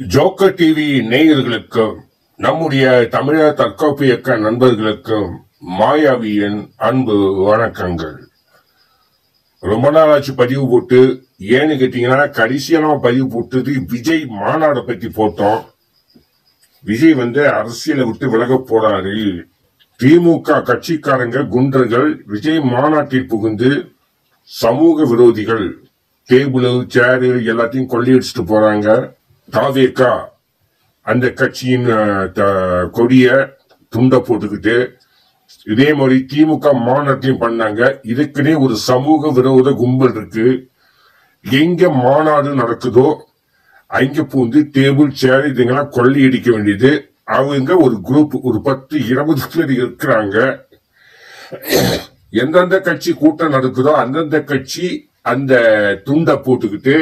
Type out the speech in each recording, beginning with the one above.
Joker TV நேயர்களுக்கும் நம்முடைய தமிழர் தற்காப்பு இயக்க நண்பர்களுக்கும் மாயாவியின் அன்பு வணக்கங்கள். ரொம்ப நாள் ஆச்சு பதிவு போட்டு. ஏன்னு கேட்டீங்கன்னா, கடைசியா நம்ம பதிவு போட்டது விஜய் மாநாடை பத்தி போட்டோம். விஜய் அரசியலை விட்டு விலக போறாரு. திமுக கட்சிக்காரங்க குண்டர்கள் விஜய் மாநாட்டில் புகுந்து சமூக விரோதிகள் டேபிள் சேரு எல்லாத்தையும் கொள்ளையடிச்சுட்டு போறாங்க. தாவேகா அந்த கட்சியின் கொடிய துண்டை போட்டுக்கிட்டு இதே மாதிரி திமுக மாநாட்டையும் பண்ணாங்க. இதுக்குன்னே ஒரு சமூக விரோத கும்பல் இருக்கு. எங்க மாநாடு நடக்குதோ அங்க பூந்து டேபிள் சேர் இதுங்கெல்லாம் கொள்ளையடிக்க வேண்டியது. அவங்க ஒரு குரூப், ஒரு 10-20 பேர் இருக்கிறாங்க. எந்தெந்த கட்சி கூட்டம் நடக்குதோ அந்தந்த கட்சி அந்த துண்டை போட்டுக்கிட்டு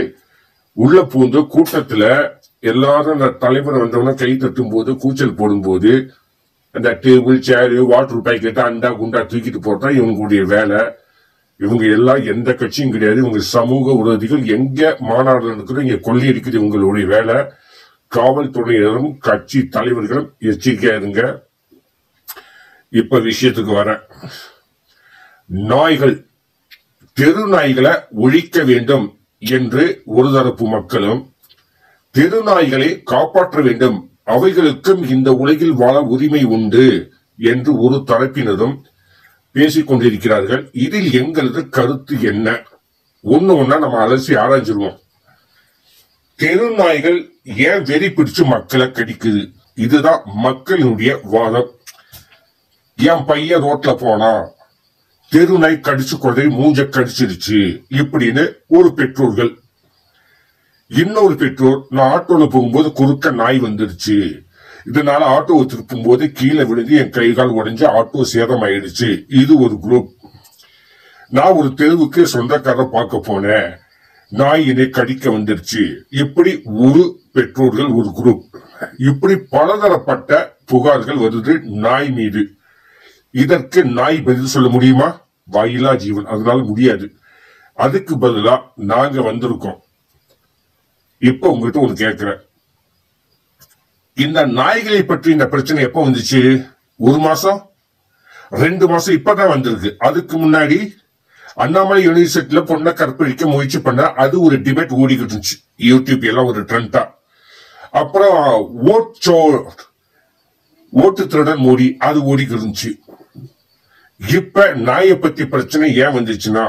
உள்ள பூந்து கூட்டத்துல எல்லாரும் அந்த தலைவர் வந்தவங்க கை தட்டும் போது கூச்சல் போடும் போது அந்த டேபிள் சேரு வாட்டர் பேக்கெட் அண்டா குண்டா தூக்கிட்டு போட்டா இவங்களுடைய வேலை. இவங்க எல்லாம் எந்த கட்சியும் கிடையாது. இவங்க சமூக விரோதிகள். எங்க மாநாடு நடக்குதோ இங்க கொள்ளையடிக்கிறது இவங்களுடைய வேலை. காவல்துறையினரும் கட்சி தலைவர்களும் எச்சரிக்கையா இருங்க. இப்ப விஷயத்துக்கு வர, நாய்கள், தெரு நாய்களை ஒழிக்க வேண்டும் என்று ஒரு தரப்பு மக்களும், தெருநாய்களை காப்பாற்ற வேண்டும், அவைகளுக்கும் இந்த உலகில் வாழ உரிமை உண்டு என்று ஒரு தரப்பினரும் பேசிக் கொண்டிருக்கிறார்கள். இதில் எங்களது கருத்து என்ன? ஒன்னா நம்ம அலசி ஆராய்ச்சிருவோம். தெருநாய்கள் ஏன் வெறி பிடிச்சு மக்களை கடிக்குது? இதுதான் மக்களுடைய வாதம். என் பையன் ரோட்ல போனா தெருநாய் கடிச்சு கொண்டே மூஞ்ச கடிச்சிருச்சு இப்படின்னு ஒரு பெற்றோர்கள். இன்னொரு பெற்றோர், நான் ஆட்டோல போகும்போது குறுக்க நாய் வந்துருச்சு, இதனால ஆட்டோ திருப்பும் போது கீழே விழுந்து என் கை கால் உடைஞ்சு ஆட்டோ சேதம் ஆயிடுச்சு. இது ஒரு குரூப். நான் ஒரு தெருவுக்கு சொந்தக்காரர் பார்க்க போனேன், நாய் என்னை கடிக்க வந்துருச்சு. இப்படி ஒரு பெற்றோர்கள் ஒரு குரூப். இப்படி பலதரப்பட்ட புகார்கள் வருது நாய் மீது. இதற்கு நாய் பதில் சொல்ல முடியுமா? வாயிலா ஜீவன், அதனால முடியாது. அதுக்கு பதிலா நாங்க வந்திருக்கோம். இப்ப உங்ககிட்ட ஒரு கேட்கிறேன், இந்த நாய்களை பற்றி இந்த பிரச்சனை எப்ப வந்துச்சு? 1 மாசம் 2 மாசம் இப்பதான் வந்திருக்கு. அதுக்கு முன்னாடி அண்ணாமலை யூனிவர்சிட்டியில பொண்ணை கற்பழிக்க முயற்சி பண்ண அது ஒரு டிபேட் ஓடிக்கிட்டு இருந்துச்சு. யூடியூப் எல்லாம் ஒரு ட்ரெண்டா. அப்புறம் ஓட்டு திருடன் மோடி அது ஓடிக்கிட்டு இருந்துச்சு. இப்ப நாயை பத்தி பிரச்சனை ஏன் வந்துச்சுன்னா,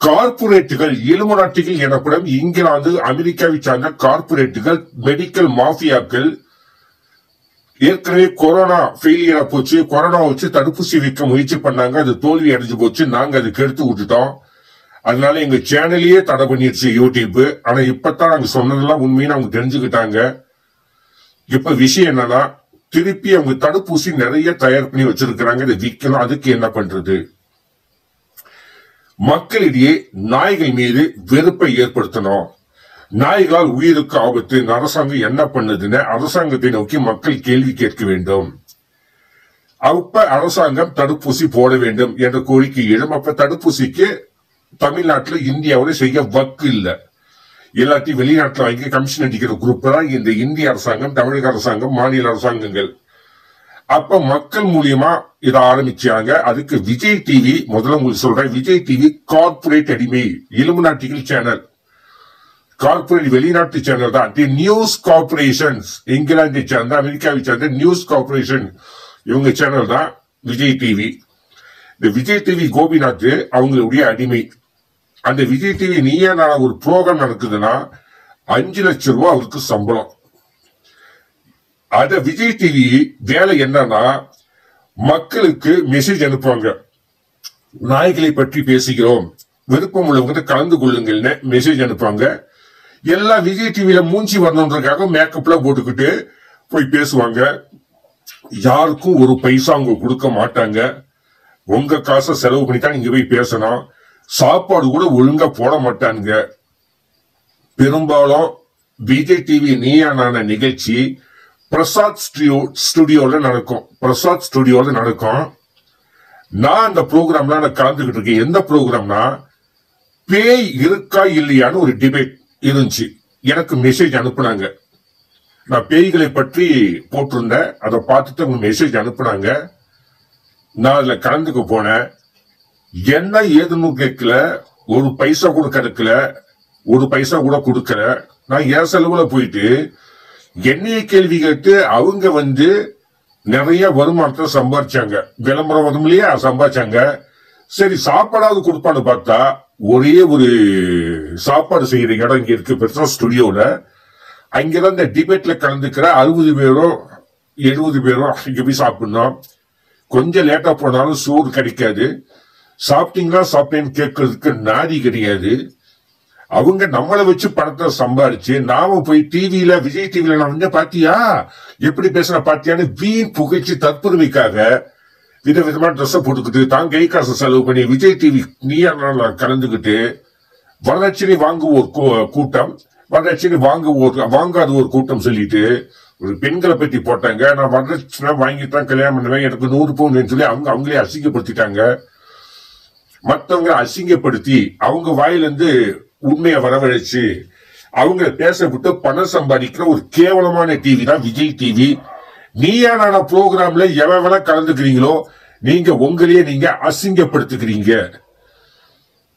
கார்பரேட்டுகள், இலுமினாட்டிகள் எனப்படும் இங்கிலாந்து அமெரிக்காவை சார்ந்த கார்பரேட்டுகள், மெடிக்கல் மாஃபியாக்கள் ஏற்கனவே கொரோனா ஃபெயிலியரா போச்சு, கொரோனா வச்சு தடுப்பூசி வைக்க முயற்சி பண்ணாங்க, அது தோல்வி அடைஞ்சு போச்சு. நாங்க அதுக்கு எடுத்து விட்டுட்டோம். அதனால எங்க சேனலையே தடை பண்ணிருச்சு யூடியூப். ஆனா இப்பதான் நாங்க சொன்னதெல்லாம் உண்மையை அவங்க தெரிஞ்சுக்கிட்டாங்க. இப்ப விஷயம் என்னன்னா, திருப்பி அவங்க தடுப்பூசி நிறைய தயார் பண்ணி வச்சிருக்கிறாங்க, இதை விற்கணும். அதுக்கு என்ன பண்றது? மக்களிடையே நாய்கள் மீது வெறுப்பை ஏற்படுத்தணும். நாய்களால் உயிருக்கு ஆபத்து, அரசாங்கம் என்ன பண்ணுதுன்னு அரசாங்கத்தை நோக்கி மக்கள் கேள்வி கேட்க வேண்டும். அப்ப அரசாங்கம் தடுப்பூசி போட வேண்டும் என்ற கோரிக்கை எழும். அப்ப தடுப்பூசிக்கு தமிழ்நாட்டில் இந்தியாவில் செய்ய வக்கு இல்லை. எல்லாத்தையும் வெளிநாட்டில் வாங்கி கமிஷன் அடிக்கிற குரூப் தான் இந்த இந்திய அரசாங்கம், தமிழக அரசாங்கம், மாநில அரசாங்கங்கள். அப்ப மக்கள் மூலியமா இதை ஆரம்பிச்சாங்க. அதுக்கு விஜய் டிவி, முதல்ல உங்களுக்கு சொல்றேன், விஜய் டிவி கார்பரேட் அடிமை, இலுமினாட்டிகள் சேனல், கார்பரேட் வெளிநாட்டு சேனல் தான். நியூஸ் கார்பரேஷன்ஸ், இங்கிலாந்தை சேர்ந்த அமெரிக்காவை சேர்ந்த நியூஸ் கார்பரேஷன், இவங்க சேனல் தான் விஜய் டிவி. இந்த விஜய் டிவி கோபிநாத் அவங்களுடைய அடிமை. அந்த விஜய் டிவி நீயா நான் ஒரு ப்ரோக்ராம் நடக்குதுன்னா 5 லட்சம் ரூபாய் அவருக்கு சம்பளம். அத விஜய் டிவி வேலை என்னன்னா, மக்களுக்கு மெசேஜ் அனுப்புவாங்க. நாய்களை பற்றி பேசுகிறோம், விருப்பம் உள்ளவங்க கலந்து கொள்ளுங்கள்னு மெசேஜ் அனுப்புவாங்க. எல்லாம் விஜய் டிவியில மூஞ்சி வரணுன்றதுக்காக மேக்கப்ல போட்டுக்கிட்டு போய் பேசுவாங்க. யாருக்கும் ஒரு பைசா அவங்க கொடுக்க மாட்டாங்க. உங்க காசை செலவு பண்ணித்தான் நீங்க போய் பேசணும். சாப்பாடு கூட ஒழுங்கா போட மாட்டாங்க. பெரும்பாலும் விஜய் டிவி நீயா நான நிகழ்ச்சி பிரசாத் ஸ்டுடியோல நடக்கும். பிரசாத் ஸ்டுடியோல நடக்கும். நான் அந்த ப்ரோக்ராம்ல நான் கலந்துகிட்டு இருக்கேன். எந்த ப்ரோக்ராம்னா, பேய் இருக்கா இல்லையான்னு ஒரு டிபேட் இருந்துச்சு. எனக்கு மெசேஜ் அனுப்புனாங்க. நான் பேய்களை பற்றி போட்டிருந்தேன், அதை பார்த்துட்டு அவங்க மெசேஜ் அனுப்புனாங்க. நான் அதுல கலந்துக்க போனேன். என்ன ஏதுன்னு கேட்கல, ஒரு பைசா கூட கிடைக்கல, ஒரு பைசா கூட கொடுக்கல. நான் என் செலவுல போயிட்டு என்னைய கேள்வி கேட்டு அவங்க நிறைய வருமானத்தை சம்பாதிச்சாங்க. விளம்பரம் வரும் இல்லையா, சம்பாதிச்சாங்க. சரி சாப்பாடாவது கொடுப்பான்னு பார்த்தா, ஒரே ஒரு சாப்பாடு செய்யற இடம் இங்க இருக்கு பெருசா ஸ்டுடியோல. அங்கதான் இந்த டிபேட்ல கலந்துக்கிற 60 பேரோ 70 பேரோ இங்க போய் சாப்பிடணும். கொஞ்சம் லேட்டா போனாலும் சோறு கிடைக்காது. சாப்பிட்டீங்களா சாப்பிட்டேன்னு கேட்கறதுக்கு நாதி கிடையாது. அவங்க நம்மளை வச்சு பணத்தை சம்பாரிச்சு நாம போய் டிவியில, விஜய் டிவில நான் பாத்தியா எப்படி பேசுற பாத்தியான்னு வீண் புகைச்சு தற்பெருமைக்காக விதவிதமா ட்ரெஸ் போட்டுக்கிட்டு தான் கை காசு செலவு பண்ணி விஜய் டிவி நீயா கலந்துகிட்டு வரதட்சணை வாங்குவோர் கூட்டம், வரதட்சணை வாங்காத ஒரு கூட்டம் சொல்லிட்டு ஒரு பெண்களை பத்தி போட்டாங்க. நான் வரதட்சணை வாங்கித்தான் கல்யாணம் பண்ணுவேன், எனக்கு 100 பவுன் சொல்லி அவங்களே அசிங்கப்படுத்திட்டாங்க. மற்றவங்க அசிங்கப்படுத்தி அவங்க வாயிலிருந்து உண்மையை வரவழைச்சு அவங்க பேச விட்டு பணம் சம்பாதிக்கிற ஒரு கேவலமான டிவி தான் விஜய் டிவி. நீயா நானா ப்ரோக்ராம்ல எவன கலந்துக்கிறீங்களோ நீங்க உங்களையே நீங்க அசிங்கப்படுத்துக்கிறீங்க.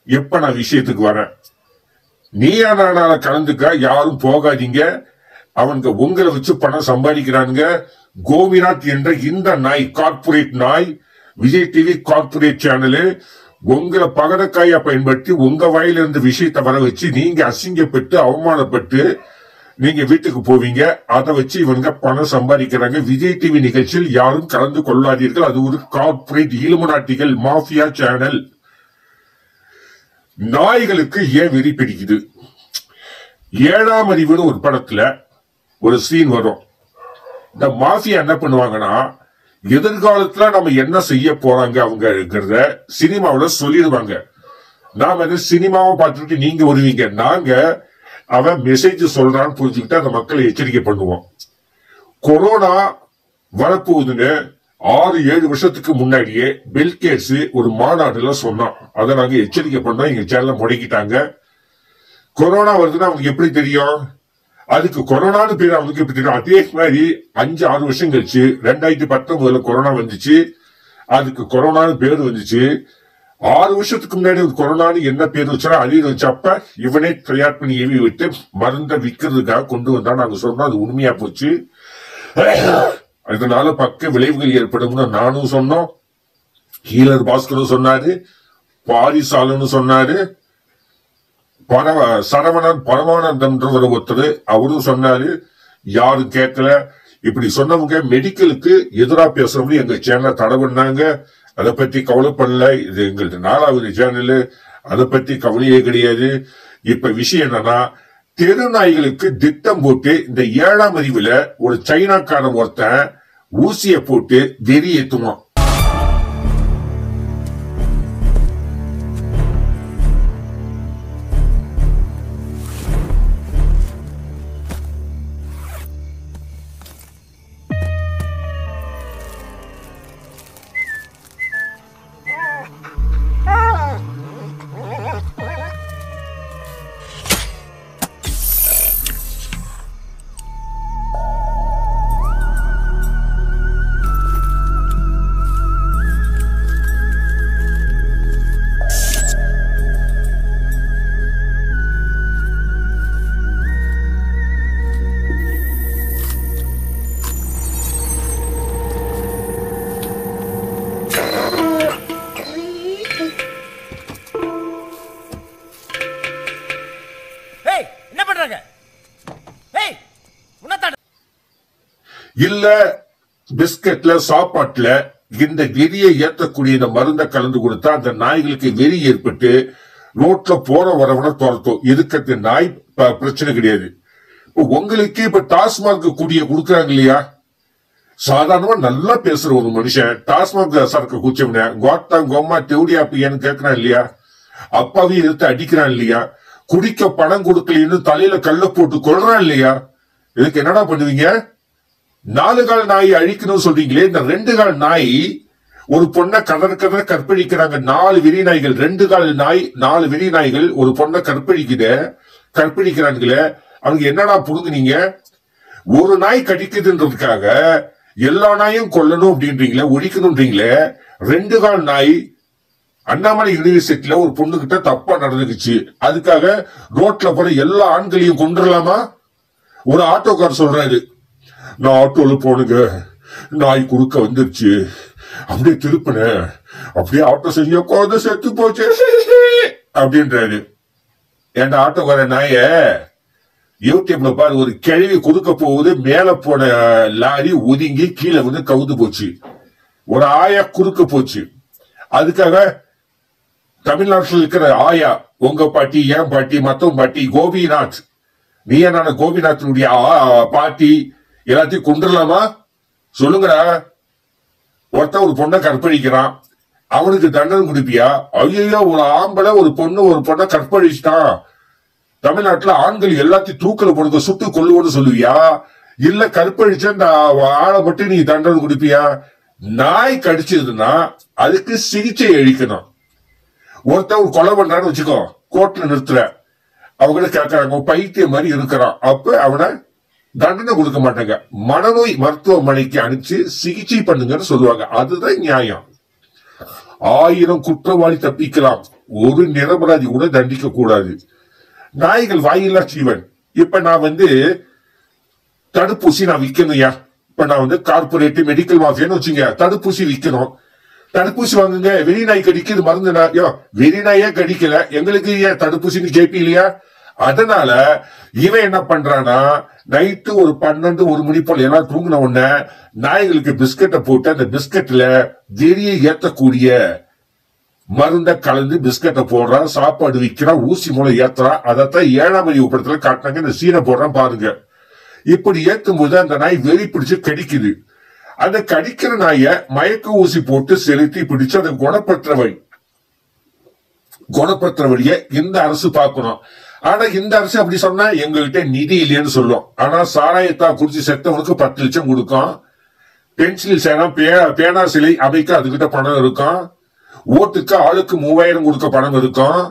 எப்ப நான் விஷயத்துக்கு வரேன், நீயா நானால கலந்துக்க யாரும் போகாதீங்க. அவங்க உங்களை வச்சு பணம் சம்பாதிக்கிறானுங்க. கோபிநாத் என்ற இந்த நாய், கார்பரேட் நாய், விஜய் டிவி கார்பரேட் சேனலு உங்களை பகடக்காயா பயன்படுத்தி உங்க வாயிலிருந்து விஷயத்தை வர வச்சு நீங்க அசிங்கப்பட்டு அவமானப்பட்டு நீங்க வீட்டுக்கு போவீங்க. அதை வச்சு இவங்க பணம் சம்பாதிக்கிறாங்க. விஜய் டிவி நிகழ்ச்சியில் யாரும் கலந்து கொள்ளாதீர்கள். அது ஒரு கார்பரேட் இலுமினாட்டிகள் மாஃபியா சேனல். நாய்களுக்கு ஏன் வெறி பிடிக்குது? 7ஆம் அறிவுன்னு ஒரு படத்துல ஒரு சீன் வரும். இந்த மாஃபியா என்ன பண்ணுவாங்கன்னா, எதிர்காலத்துல நம்ம என்ன செய்ய போறாங்க அவங்கிறத சினிமாவில சொல்லிடுவாங்க. நாம சினிமாவை பார்த்துட்டு நீங்க வருவீங்க, நாங்க அவன் மெசேஜ் சொல்றான்னு புரிஞ்சுக்கிட்டு அந்த மக்களை எச்சரிக்கை பண்ணுவோம். கொரோனா வரப்போகுதுன்னு 6-7 வருஷத்துக்கு முன்னாடியே பில்கேட்ஸ் ஒரு மாநாடுல சொன்னான். அதை நாங்க எச்சரிக்கை பண்ணோம். எங்க சேனல முடக்கிட்டாங்க. கொரோனா வருதுன்னா அவங்களுக்கு எப்படி தெரியும்? அதுக்கு கொரோனான்னு பேர் அவங்களுக்கு எப்படி தெரியும்? அதே மாதிரி 5-6 வருஷம் கழிச்சு 2019 கொரோனா வந்துச்சு. அதுக்கு கொரோனான்னு பேர் வந்துச்சு. 6 வருஷத்துக்கு முன்னாடி கொரோனான்னு என்ன பேர் வச்சா அழிவு வச்சப்ப இவனே தயார் பண்ணி ஏவி விட்டு மருந்தை விற்கிறதுக்காக கொண்டு வந்தா நாங்க சொன்னோம். அது உண்மையா போச்சு. அதனால பக்க விளைவுகள் ஏற்படும் நானும் சொன்னோம், ஹீலர் பாஸ்கரும் சொன்னாரு, பாரிசாலன்னு சொன்னாரு, சரவணன் பரமானந்தம்ன்ற ஒருத்தர் அவரும் சொன்னாரு. யாரும் கேட்கல. இப்படி சொன்னவங்க மெடிக்கலுக்கு எதிராக பேசுறவங்க எங்க சேனலை தடை பண்ணாங்க. அதை பத்தி கவலைப்படல. இது எங்களுக்கு 4வது சேனலு, அதை பத்தி கவலையே கிடையாது. இப்ப விஷயம் என்னன்னா, தெரு நாய்களுக்கு திட்டம் போட்டு இந்த 7ஆம் அறிவுல ஒரு சைனாக்காரன் ஒருத்தன் ஊசிய போட்டு வெறி ஏத்துவான். இல்ல பிஸ்கட்ல சாப்பாட்டுல இந்த வெறியை ஏற்றக்கூடிய இந்த மருந்தை கலந்து கொடுத்தா அந்த நாய்களுக்கு வெறி ஏற்பட்டு ரோட்ல போற வரவன துரத்தும். இதுக்கு நாய் பிரச்சனை கிடையாது. உங்களுக்கு இப்ப டாஸ்மாக் கூடிய கொடுக்குறாங்க இல்லையா, சாதாரணமா நல்லா பேசுற ஒரு மனுஷன் டாஸ்மாக் சரக்கு குச்சவன கோத்தா தெவுடியா பியான்னு கேட்கிறான் இல்லையா, அப்பாவையும் எடுத்து அடிக்கிறான் இல்லையா, குடிக்க பணம் கொடுக்கலன்னு தலையில கல்ல போட்டு கொள்றான் இல்லையா, இதுக்கு என்னடா பண்ணுவீங்க? 4 கால் நாயை அழிக்கணும்னு சொல்றீங்களே, இந்த 2 கால் நாய் ஒரு பொண்ணை கதற கற்பழிக்கிறாங்க. 4 வெறி நாய்கள், 2 கால் நாய் 4 வெறி நாய்கள் ஒரு பொண்ணை கற்பழிக்கிறானுங்களே. அவங்க என்னடா புடுங்குனீங்க? ஒரு நாய் கடிக்குதுன்றதுக்காக எல்லா நாயும் கொல்லணும் அப்படின்றீங்களே, ஒழிக்கணும்ன்றீங்களே. 2 கால் நாய் அண்ணாமலை யூனிவர்சிட்டியில ஒரு பொண்ணு கிட்ட தப்பா நடந்துக்குச்சு, அதுக்காக ரோட்ல போற எல்லா ஆண்களையும் கொண்டுடலாமா? ஒரு ஆட்டோக்கார் சொல்றாரு, நான் ஆட்டோல போனுங்க, நாய் குறுக்க வந்துருச்சு, அப்படியே திருப்பின, அப்படியே ஆட்டோ செஞ்ச குழந்தை செத்து போச்சு அப்படின்றாரு. என் ஆட்டோக்கார நாய யூடியூப்ல பாரு, ஒரு கிழவி குறுக்க போகுது, மேல போன லாரி ஒதுங்கி கீழே வந்து கவுந்து போச்சு, ஒரு ஆயா குறுக்க போச்சு. அதுக்காக தமிழ்நாட்டில் இருக்கிற ஆயா, உங்க பாட்டி, என் பாட்டி, மத்தவங்க பாட்டி, கோபிநாத், நீ என்ன கோபிநாத்தினுடைய பாட்டி எல்லாத்தையும் கொண்டுடலாமா? சொல்லுங்கடா. ஒருத்தன் ஒரு பொண்ணை கற்பழிக்கிறான், அவனுக்கு தண்டனை கொடுப்பியா? ஐயோ, ஒரு ஆம்பளை ஒரு பொண்ணை கற்பழிச்சிட்டான், தமிழ்நாட்டுல ஆண்கள் எல்லாத்தையும் தூக்கல போடுங்க, சுட்டு கொள்ளுவோன்னு சொல்லுவியா? இல்ல கற்பழிச்ச அந்த ஆளை மட்டும் நீ தண்டனை கொடுப்பியா? நாய் கடிச்சதுன்னா அதுக்கு சிகிச்சை அளிக்கணும். ஒருத்தன் ஒரு கொலை பண்றான்னு வச்சுக்கோ, கோர்ட்ல நிறுத்துற, அவங்க கேட்கறாங்க பைத்தியம் மாதிரி இருக்கிறான், அப்ப அவனை தண்டனை கொடுக்க மாட்டாங்க, மனநோய் மருத்துவமனைக்கு அனுப்பிச்சு சிகிச்சை பண்ணுங்கன்னு சொல்லுவாங்க. அதுதான் நியாயம். 1000 குற்றவாளி தப்பிக்கலாம், ஒரு நிரபராதி கூட தண்டிக்க கூடாது. நாய்கள் வாயில்லா ஜீவன். இப்ப நான் தடுப்பூசி நான் விற்கணும்யா. இப்ப நான் கார்பரேட் மெடிக்கல் மாஃபியான்னு வச்சுங்க, தடுப்பூசி விற்கணும். தடுப்பூசி வாங்குங்க, வெறிநாய் கடிக்குது மருந்து, வெறிநாயே கடிக்கல, எங்களுக்கு ஏன் தடுப்பூசின்னு கேப்பி இல்லையா? அதனால இவன் என்ன பண்றானா, நைட்டு ஒரு 12 1 மணி போல எல்லாம் தூங்கின உடனே நாய்களுக்கு பிஸ்கட்டை போட்டு அந்த பிஸ்கட்ல வெறியை ஏத்தக்கூடிய மருந்த கலந்து பிஸ்கட்டை போடுறான், சாப்பாடு விற்கிறான், ஊசி மூலம் ஏத்துறான். அதைத்தான் 7ஆம் அறிவு படத்துல காட்டினாங்க. இந்த சீனை போடுறான் பாருங்க. இப்படி ஏத்தும் போது அந்த நாய் வெறி பிடிச்சு கடிக்குது. அந்த கடிக்கிற நாய மயக்க ஊசி போட்டு செலுத்தி பிடிச்சு அதை குணப்படுத்துற வழிய இந்த அரசு பார்க்கணும். ஆனா இந்த அரசு அப்படி சொன்னா எங்ககிட்ட நிதி இல்லைன்னு சொல்லும். ஆனா சாராயத்தா குடிச்சு செத்தவனுக்கு 10 லட்சம் கொடுக்கும், பென்சில் சேனம் பேனா சிலை அமைக்க அதுகிட்ட பணம் இருக்கும், ஓட்டுக்கு ஆளுக்கு 3000 கொடுக்க பணம் இருக்கும்.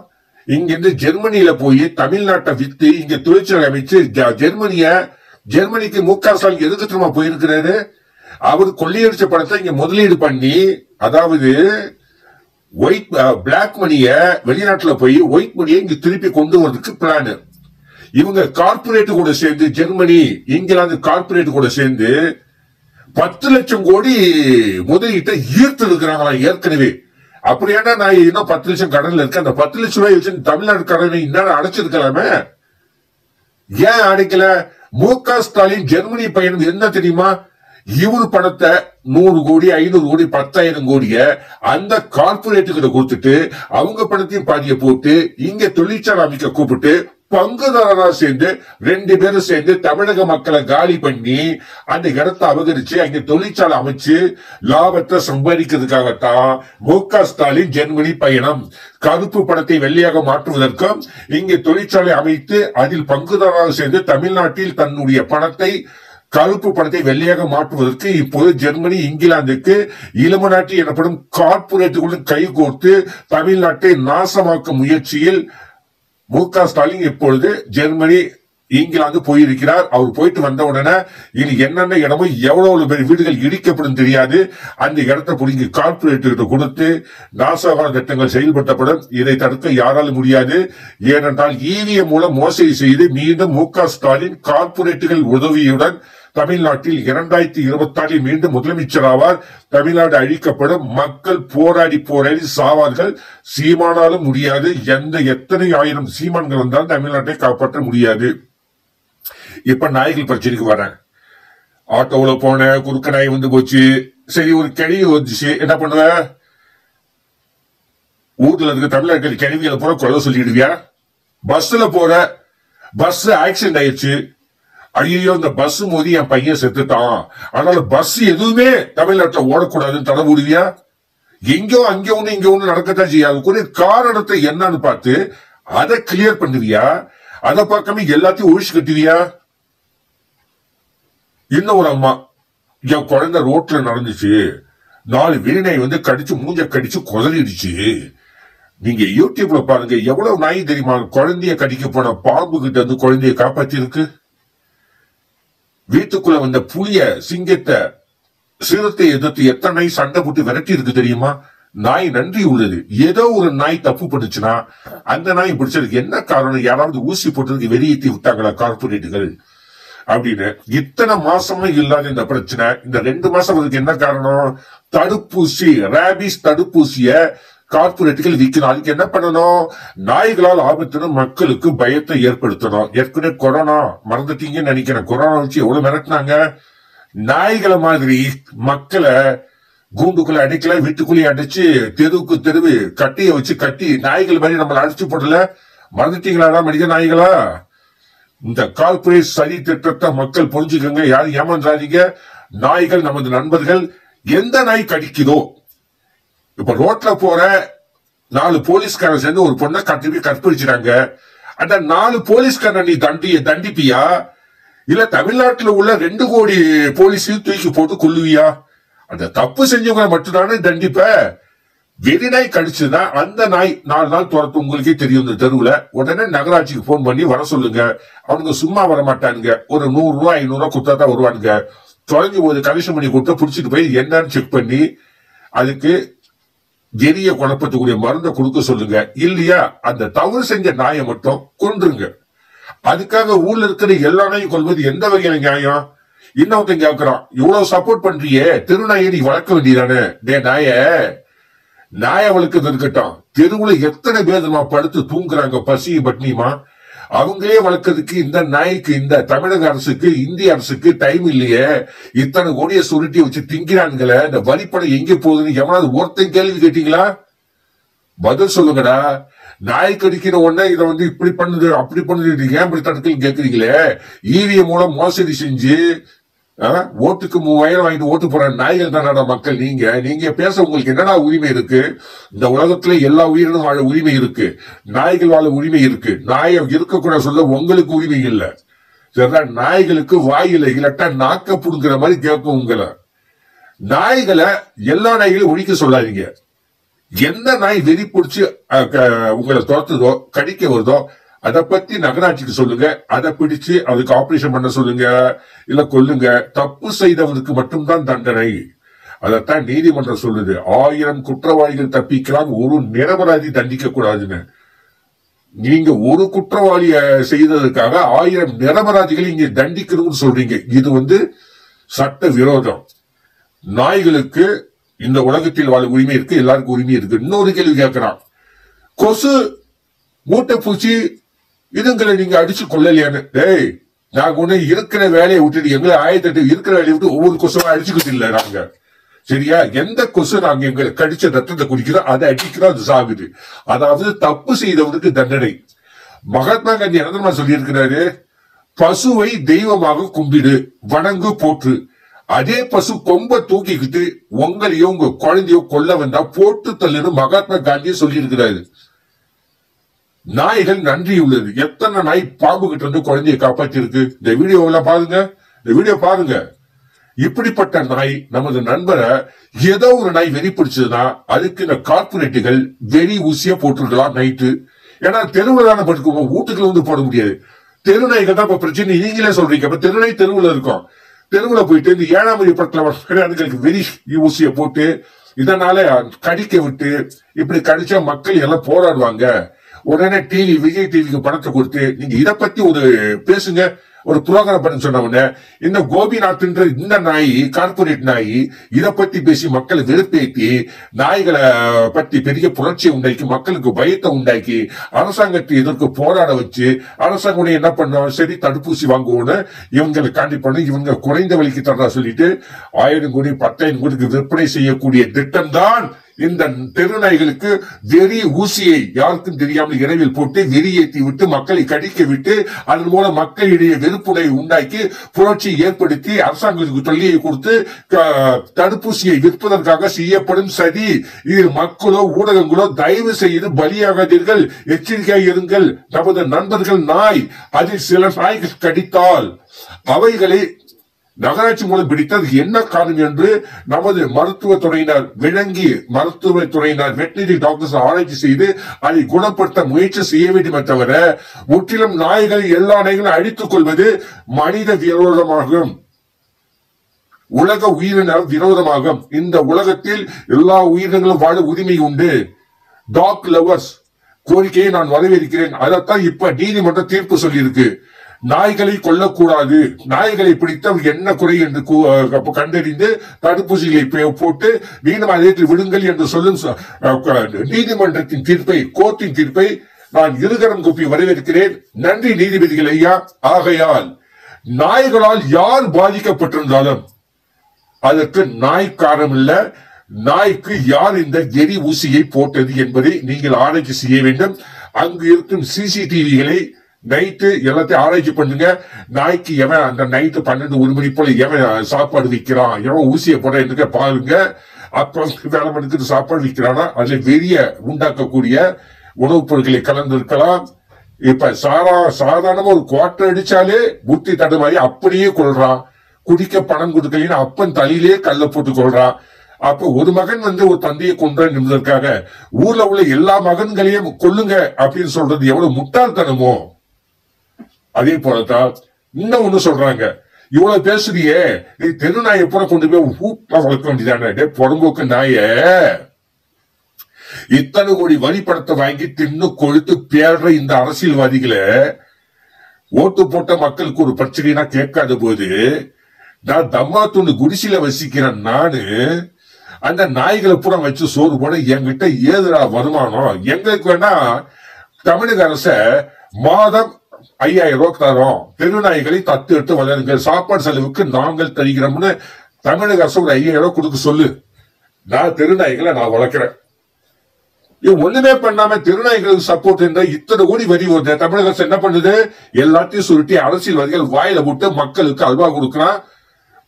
இங்கிருந்து ஜெர்மனியில போய் தமிழ்நாட்டை வித்து இங்க தொழிற்சாலை அமைச்சு ஜெர்மனிக்கு முக ஸ்டாலின் எதுக்கு திரும்ப போயிருக்கிறாரு? அவர் கொள்ளையடிச்ச பணத்தை இங்க முதலீடு பண்ணி, அதாவது பிளாக் மணிய வெளிநாட்டுல போய் ஒயிட் மணியை இங்க திருப்பி கொண்டு வரதுக்கு பிளான். இவங்க கார்பரேட் கூட சேர்ந்து, ஜெர்மனி இங்கிலாந்து கார்பரேட் கூட சேர்ந்து 10 லட்சம் கோடி முதலீட்டை ஈர்த்து இருக்கிறாங்களா ஏற்கனவே. அப்படியானா நான் இன்னும் 10 லட்சம் கடன்ல இருக்க, அந்த 10 லட்சம் ரூபாய் வச்சு தமிழ்நாடு கடனை இன்னும் அடைச்சிருக்கலாமே, ஏன் அடைக்கல? முக ஸ்டாலின் ஜெர்மனி பயணம் என்ன தெரியுமா? இவரு பணத்தை 100 கோடி 500 கோடி 10,000 கோடிய அந்த கார்பரேட்டுகளை கொடுத்துட்டு அவங்க பணத்தையும் பாதிய போட்டு இங்க தொழிற்சாலை அமைக்க கூப்பிட்டு பங்குதாரரா சேர்ந்து 2 பேரும் சேர்ந்து தமிழக மக்களை காலி பண்ணி அந்த இடத்தை அபகரிச்சு அங்க தொழிற்சாலை அமைச்சு லாபத்தை சம்பாதிக்கிறதுக்காகத்தான் முக ஸ்டாலின் ஜெர்மனி பயணம். கருப்பு பணத்தை வெள்ளையாக மாற்றுவதற்கும் இங்கே தொழிற்சாலை அமைத்து அதில் பங்குதாரராக சேர்ந்து தமிழ்நாட்டில் தன்னுடைய பணத்தை, கருப்பு பணத்தை வெள்ளையாக மாற்றுவதற்கு இப்போது ஜெர்மனி இங்கிலாந்துக்கு இலுமினாட்டி எனப்படும் கார்பரேட்டுகளுடன் கைகோர்த்து தமிழ்நாட்டை நாசமாக்கும் முயற்சியில் முக ஸ்டாலின் இப்பொழுது ஜெர்மனி இங்கிலாந்து போயிருக்கிறார். அவர் போயிட்டு வந்த உடனே இனி என்னென்ன இடமோ எவ்வளவு பேர் வீடுகள் இடிக்கப்படும் தெரியாது, அந்த இடத்தை புடிங்கி கார்பரேட்டு கொடுத்து நாசகார திட்டங்கள் செயல்படுத்தப்படும். இதை தடுக்க யாராலும் முடியாது. ஏனென்றால் இவிஎம் மூலம் மோசடி செய்து மீண்டும் முக ஸ்டாலின் கார்பரேட்டுகள் உதவியுடன் தமிழ்நாட்டில் 2026 மீண்டும் முதலமைச்சர் ஆவார். தமிழ்நாடு அழிக்கப்படும், மக்கள் போராடி சாவார்கள். சீமானாலும் முடியாது, எத்தனை ஆயிரம் சீமான்கள் வந்தாலும் தமிழ்நாட்டை காப்பாற்ற முடியாது. இப்ப நாய்கள் பிரச்சனைக்கு வரேன். ஆட்டோல போன குறுக்க நாய் வந்து போச்சு, சரி ஒரு கிழவி வந்துச்சு, என்ன பண்ணுவ? ஊர்ல இருக்க தமிழ்நாட்டில் கிழவிகளை போற கொலை சொல்லிடுவியா? பஸ்ல போற, பஸ் ஆக்சிடென்ட் ஆயிடுச்சு, ஐயோ இந்த பஸ் மோதி என் பையன் செத்துட்டான், அதனால பஸ் எதுவுமே தமிழ்நாட்டில் ஓடக்கூடாதுன்னு தடை போடுவியா? எங்கோ அங்க ஒண்ணு இங்க ஒண்ணு நடக்கத்தான் செய்யாது. காரணத்தை என்னன்னு பார்த்து அதை கிளியர் பண்ணுவியா? அதை பார்க்காம எல்லாத்தையும் ஒழிச்சு கட்டுவியா? இன்னும் ஒரு அம்மா, என் குழந்தை ரோட்ல நடந்துச்சு, 4 வீணை கடிச்சு மூஞ்ச கடிச்சு கொதறிடுச்சு, நீங்க யூடியூப்ல பாருங்க, எவ்வளவு நாய் தெரியுமா குழந்தைய கடிக்க போன பாம்பு கிட்ட இருந்து குழந்தைய காப்பாத்தி இருக்கு. வீட்டுக்குள்ள வந்த புலிய, சிங்கத்தை, சிறுத்தை எதிர்த்து எத்தனை நாய் சண்டை போட்டு விரட்டி இருக்கு தெரியுமா? நாய் நன்றி உள்ளது. ஏதோ ஒரு நாய் தப்பு பண்ணுச்சுன்னா அந்த நாய் பிடிச்சதுக்கு என்ன காரணம்? யாராவது ஊசி போட்டதுக்கு வெளியேற்றி விட்டாங்களா கார்பரேட்டுகள் அப்படின்னு. இத்தனை மாசமா இல்லாத இந்த பிரச்சனை இந்த 2 மாசம் அதுக்கு என்ன காரணம்? தடுப்பூசி, ரேபிஸ் தடுப்பூசிய கார்பரேட்டுகள் விற்கணும். அதுக்கு என்ன பண்ணணும்? நாய்களால் ஆபத்துன்னு மக்களுக்கு பயத்தை ஏற்படுத்தணும். ஏற்கனவே கொரோனா மறந்துட்டீங்கன்னு நினைக்கிறேன். கொரோனா வச்சு எவ்வளவு மிரட்டினாங்க. நாய்களை மாதிரி மக்களை கூண்டுக்குள்ள அடைக்கல, வீட்டுக்குள்ளேயே அடைச்சு தெருவுக்கு தெருவு கட்டிய வச்சு கட்டி நாய்கள் மாதிரி நம்மளை அடிச்சு போடல. மறந்துட்டீங்களா மனித நாய்களா? இந்த கார்பரேட் சரி திட்டத்தை மக்கள் புரிஞ்சுக்கங்க. யாரும் ஏமாந்தாதீங்க. நாய்கள் நமது நண்பர்கள். எந்த நாய் கடிக்குதோ, இப்ப ரோட்ல போற 4 போலீஸ்காரன் சேர்ந்து ஒரு பொண்ணை கற்பழிச்சாங்க. அந்த 4 போலீஸ்காரன் நீ தண்டிப்பியா? இல்ல தமிழ்நாட்டில் உள்ள 2 கோடி போலீஸையும் தூக்கி போட்டு கொல்லுவியா? அந்த தப்பு செஞ்சவங்க மட்டும்தானே தண்டிப்ப. வெறிநாய் கடிச்சுதான் அந்த நாய் 4 நாள் துரத்து. உங்களுக்கே தெரியும் இந்த தெருவுல. உடனே நகராட்சிக்கு போன் பண்ணி வர சொல்லுங்க. அவனுங்க சும்மா வர மாட்டானுங்க. ஒரு 100 ரூபாய் 500 ரூபாய் கொடுத்தா தான் வருவானுங்க. தொலைஞ்சு போது கமிஷன் பண்ணி கொடுத்தா புடிச்சிட்டு போய் என்னன்னு செக் பண்ணி அதுக்கு வெறிய குழப்பத்துக்குரிய மருந்தை கொடுக்க சொல்லுங்க. இல்லையா அந்த தவறு செஞ்ச நாயை மட்டும் கொன்றுங்க. அதுக்காக ஊர்ல இருக்கிற எல்லா நாயும் கொள்வது எந்த வகையான நியாயம்? இன்னொருத்தன் கேட்கிறான், இவ்வளவு சப்போர்ட் பண்றியே, திருநாயை நீ வளர்க்க வேண்டியதானே? நாய வளர்க்கிறது இருக்கட்டும், தெருவுல எத்தனை பேருமா படுத்து தூங்குறாங்க பசி பட்னியுமா? அவங்களே வளர்க்கறதுக்கு இந்த நாய்க்கு, இந்த தமிழக அரசுக்கு, இந்திய அரசுக்கு டைம் இல்லையே. இத்தனை கோடியை சுருட்டி வச்சு திங்கிறான்களே, இந்த வரிப்படம் எங்க போகுதுன்னு எவனாவது ஒருத்தன் கேள்வி கேட்டீங்களா? பதில் சொல்லுங்கடா. நாய் கடிக்கிற உடனே இதை இப்படி பண்ணுது அப்படி பண்ணுது ஏன் இப்படி தடுக்கல் கேட்கறீங்களே? ஈவிஎம் மூலம் மோசடி செஞ்சு ஓட்டுக்கு 3000 வாங்கிட்டு ஓட்டு போற நாய்கள் தானடா மக்கள். நீங்க பேச உங்களுக்கு என்னடா உரிமை இருக்கு? இந்த உலகத்துல எல்லா உயிரினும் வாழ உரிமை இருக்கு. நாய்கள் வாழ உரிமை இருக்கு. நாயை இருக்கக்கூட சொல்ல உங்களுக்கு உரிமை இல்லை. சரிதான்? நாய்களுக்கு வாயில இல்லாட்டா நாக்க புடுங்கிற மாதிரி கேட்கும் உங்களை. நாய்களை எல்லா நாய்களையும் ஒழிக்க சொல்லாதீங்க. எந்த நாய் வெறி பிடிச்சு உங்களை துரத்துதோ, கடிக்க வருதோ, அதை பத்தி நகராட்சிக்கு சொல்லுங்க. அதை பிடிச்சு அதுக்கு ஆபரேஷன் பண்ண சொல்லுங்க, இல்ல கொல்லுங்க. தப்பு செய்தவனுக்கு மட்டும்தான் தண்டனை. அதத்தான் நீதிமன்றம் சொல்லுது. 1000 குற்றவாளிகள் தப்பிக்கலாம், ஒரு நிரபராதி தண்டிக்க கூடாதுன்னு. நீங்க ஒரு குற்றவாளிய செய்ததுக்காக 1000 நிரபராதிகளை இங்க தண்டிக்கணும்னு சொல்றீங்க. இது சட்ட விரோதம். நாய்களுக்கு இந்த உலகத்தில் வாழ உரிமை இருக்கு, எல்லாருக்கும் உரிமை இருக்கு. இன்னொரு கேள்வி கேட்கிறான், கொசு, மூட்டை பூச்சி இதுங்களை நீங்க அடிச்சு கொள்ளலையான்னு. டேய், நாங்க ஒண்ணு இருக்கிற வேலையை விட்டுட்டு எங்களை 1008 இருக்கிற வேலையை விட்டு ஒவ்வொரு கொசுவா அடிச்சுக்கிட்டு இல்ல நாங்க. சரியா? எந்த கொசு நாங்க எங்களை கடிச்ச ரத்தத்தை குடிக்கிறோம், அதை அடிக்கிறோம், அது சாகுது. அதாவது தப்பு செய்தவனுக்கு தண்டனை. மகாத்மா காந்தி என்ன சொல்லி இருக்கிறாரு? பசுவை தெய்வமாக கும்பிடு, வணங்கு, போற்று. அதே பசு கொம்ப தூக்கிக்கிட்டு உங்களையோ உங்க குழந்தையோ கொல்ல வந்தா போட்டு தள்ளுன்னு மகாத்மா காந்தியே சொல்லி இருக்கிறாரு. நாய்கள் நன்றி உள்ளது. எத்தனை நாய் பாம்பு கிட்ட இருந்து குழந்தைய காப்பாற்றி இருக்கு. இந்த வீடியோவெல்லாம் பாருங்க, இந்த வீடியோ பாருங்க. இப்படிப்பட்ட நாய் நமது நண்பரை ஏதோ ஒரு நாய் வெறி பிடிச்சதுன்னா அதுக்கு இந்த கார்பரேட்டுகள் வெறி ஊசியா போட்டுருக்கலாம் நைட்டு. ஏன்னா தெருவில் தானே படுக்குவோம், வீட்டுக்குள்ள போட முடியாது. தெரு நாய்கள் தான் இப்ப பிரச்சனை. நீங்களே சொல்றீங்க. இப்ப தெருநாய் தெருவுல இருக்கும். தெருவுல போயிட்டு இந்த 7ஆம் வழி படத்துல அதுங்களுக்கு வெறி ஊசிய போட்டு இதனால கடிக்க விட்டு, இப்படி கடிச்சா மக்கள் எல்லாம் போராடுவாங்க. உடனே டிவி, விஜய் டிவிக்கு பணத்தை கொடுத்து நீங்க இதை பத்தி ஒரு பேசுங்க, ஒரு புரோகிராம் பண்ண சொன்ன உடனே இந்த கோபிநாத்ன்ற இந்த நாய், கார்பரேட் நாய், இதை பத்தி பேசி மக்களை வெறுப்பேற்றி நாய்களை பத்தி பெரிய புரட்சியை உண்டாக்கி மக்களுக்கு பயத்தை உண்டாக்கி அரசாங்கத்தை எதிர்க்கு போராட வச்சு அரசாங்கம் என்ன பண்ணோம், சரி தடுப்பூசி வாங்குவோன்னு இவங்களை காண்டி பண்ண இவங்க குறைந்த விலைக்கு தர்றா சொல்லிட்டு 1000 கோடி 10,000 கோடிக்கு விற்பனை செய்யக்கூடிய திட்டம் தான் இந்த தெருநாய்களுக்கு வெறி ஊசியை யாருக்கும் தெரியாமல் இரவில் போட்டு வெறியேற்றி விட்டு மக்களை கடிக்க விட்டு அதன் மூலம் மக்களிடையே வெறுப்புணை உண்டாக்கி புரட்சி ஏற்படுத்தி அரசாங்கத்துக்கு தொல்லையை கொடுத்து தடுப்பூசியை விற்பதற்காக செய்யப்படும் சதி. இதில் மக்களோ ஊடகங்களோ தயவு செய்து பலியாகாதீர்கள், எச்சரிக்கையாக இருங்கள். நமது நண்பர்கள் நாய், அதில் சில நாய்கள் கடித்தால் அவைகளை நகராட்சி மூலம் பிடித்தது என்ன காரணம் என்று நமது மருத்துவத்துறையினர் மருத்துவத்துறையினர் வெட்டினரி டாக்டர்ஸ் ஆராய்ச்சி செய்து அதை குணப்படுத்த முயற்சி செய்ய வேண்டுமே தவிர முற்றிலும் நாய்கள் எல்லா நாய்களும் அழித்துக் கொள்வது மனித விரோதமாகும், உலக உயிரின விரோதமாகும். இந்த உலகத்தில் எல்லா உயிரினங்களும் வாழ உரிமை உண்டு. டாக் லவர்ஸ் கோரிக்கையை நான் வரவேற்கிறேன். அதைத்தான் இப்ப நீதிமன்றம் தீர்ப்பு சொல்லியிருக்கு. நாய்களை கொல்லக்கூடாது, நாய்களை பிடித்த என்ன குறை என்று கண்டறிந்து தடுப்பூசிகளை போட்டு மீண்டும் அதே விடுங்கள் என்று சொல்லும் நீதிமன்றத்தின் தீர்ப்பை, கோர்ட்டின் தீர்ப்பை நான் இருகரம் கூப்பி வரவேற்கிறேன். நன்றி நீதிபதிகள் ஐயா. ஆகையால் நாய்களால் யார் பாதிக்கப்பட்டிருந்தாலும் அதற்கு நாய் காரணம் இல்ல, நாய்க்கு யார் இந்த எரி ஊசியை போட்டது என்பதை நீங்கள் ஆராய்ச்சி செய்ய வேண்டும். அங்கு இருக்கும் சிசிடிவிகளை நைட்டு எல்லாத்தையும் ஆராய்ச்சி பண்ணுங்க. நாய்க்கு எவன் அந்த நைட்டு 12-1 மணி போல எவன் சாப்பாடு விற்கிறான், எவன் ஊசியை போட பாருங்க. அப்ப வேலை மணிக்கு சாப்பாடு விற்கிறானா அதுல வெறிய உண்டாக்கக்கூடிய உணவுப் பொருட்களை கலந்திருக்கலாம். இப்ப சாதாரணமா ஒரு குவார்டர் அடிச்சாலே புத்தி தடுமாறி அப்படியே கொள்றான். குடிக்க பணம் கொடுக்கலன்னு அப்பன் தலையிலே கல்ல போட்டு கொள்றான். அப்ப ஒரு மகன் ஒரு தந்தையை கொன்ற என்பதற்காக ஊர்ல உள்ள எல்லா மகன்களையும் கொல்லுங்க அப்படின்னு சொல்றது எவ்வளவு முட்டாள்தனமோ அதே போலதான் இன்னும் ஒண்ணு சொல்றாங்க. இவ்வளவு பேசுறியே, நீ தெருநாயை பூரா கொண்டு போய் ஊட்டா வளர்க்க வேண்டியதானே புறம்போக்கு நாய. இத்தனை கோடி வரி பணத்தை வாங்கி தின்னு கொழுத்து பேடுற இந்த அரசியல்வாதிகளை ஓட்டு போட்ட மக்களுக்கு ஒரு பிரச்சனைனா கேட்காத போது, நான் தம்மா துண்டு குடிசையில வசிக்கிறேன் நானு, அந்த நாய்களை பூரா வச்சு சோறு போட என்கிட்ட ஏதுடா வருமானம்? எங்களுக்கு வேணா தமிழக அரச மாதம் 5000 ரூபாய் தரோம், தெருநாய்களை தத்து எடுத்து வளருங்க, சாப்பாடு செலவுக்கு நாங்கள் தருகிறோம்னு தமிழக அரசு ஒரு 5000 ரூபாய் கொடுக்க சொல்லு. நான் தெருநாய்களை நான் வளர்க்கிறேன். ஒண்ணுமே பண்ணாம திருநாய்களுக்கு சப்போர்ட் என்ற இத்தனை கோடி வரி வருது. தமிழக அரசு என்ன பண்ணுது? எல்லாத்தையும் சுருட்டி அரசியல்வாதிகள் வாயில போட்டு மக்களுக்கு அல்வா கொடுக்கிறான்,